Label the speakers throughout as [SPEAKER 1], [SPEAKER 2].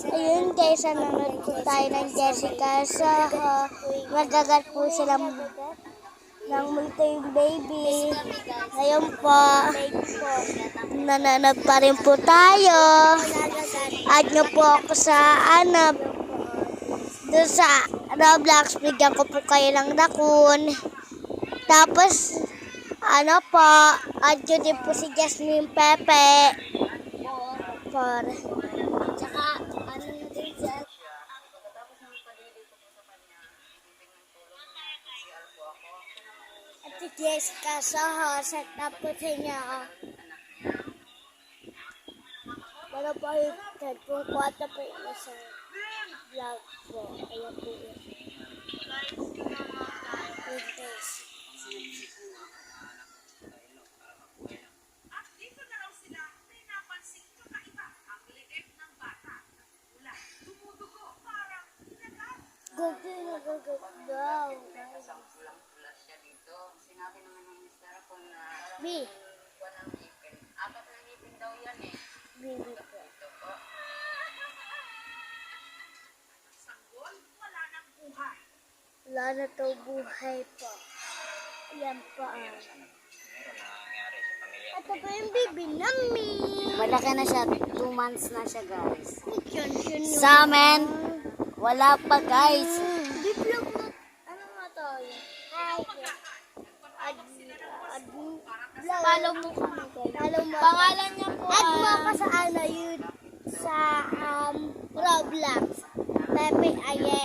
[SPEAKER 1] Ayun guys, nanonood po tayo ng Jessica Soho. Nagagat po silang ng multong baby. Ngayon po, nanonood pa rin po tayo. Add nyo po ako sa doon sa Roblox, bigyan ko po kayo ng raccoon. Tapos, add nyo din po si Jasmine Pepe. Tsaka, din dyan. At si Jessica Soho, set up po sa inyo. Wala po yung cellphone ko at po yung nasa vlog po. Ayan po yun. Daw.
[SPEAKER 2] Sinabi naman ng mister ko na
[SPEAKER 1] B.
[SPEAKER 2] walang ngipin. Apat na ngipin daw yan eh.
[SPEAKER 1] Baby po.
[SPEAKER 2] Ito po.
[SPEAKER 3] Sanggol, wala nang buhay.
[SPEAKER 1] Wala na to buhay po. Ayan po. Ito po yung baby namin.
[SPEAKER 2] Malaki na siya. 2 months na siya guys.
[SPEAKER 1] Yun.
[SPEAKER 2] Sa amin, wala pa guys.
[SPEAKER 1] Biblog na. Ano nga to? Hi. Follow mo kami guys. Follow mo.
[SPEAKER 2] Pangalan niya po
[SPEAKER 1] Add mo ako sa yun. Sa Roblox. Pepe Aye.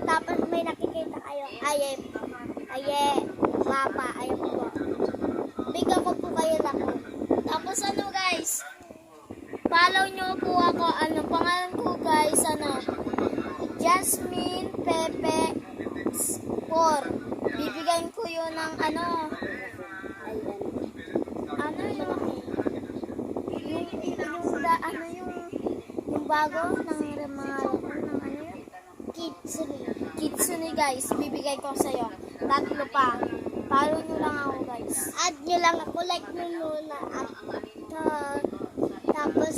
[SPEAKER 1] Tapos may nakikita kayo. Aye. Papa. Ayan po. Bigyan ko po kayo na po.
[SPEAKER 2] Tapos guys, follow nyo po ako. Pangalan ko guys, Jasmine Pepe 4. Bibigyan ko yun ng yung bago ng mga Kitsune guys, bibigay ko sa'yo. 3 pa. Follow nyo lang ako guys.
[SPEAKER 1] Add nyo lang ako. Like nyo muna. Tapos,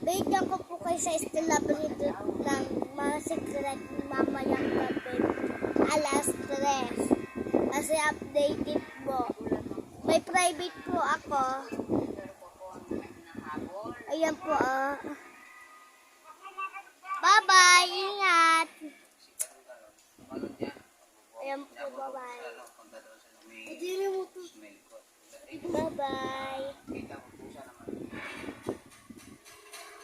[SPEAKER 1] bigyan ko po kayo sa establishment ng mga secret mamayang gabi. Alas 3. Kasi updated po. May private po ako. Ayan po. Bye-bye. Ingat. Ayan po. Bye-bye. Bye-bye.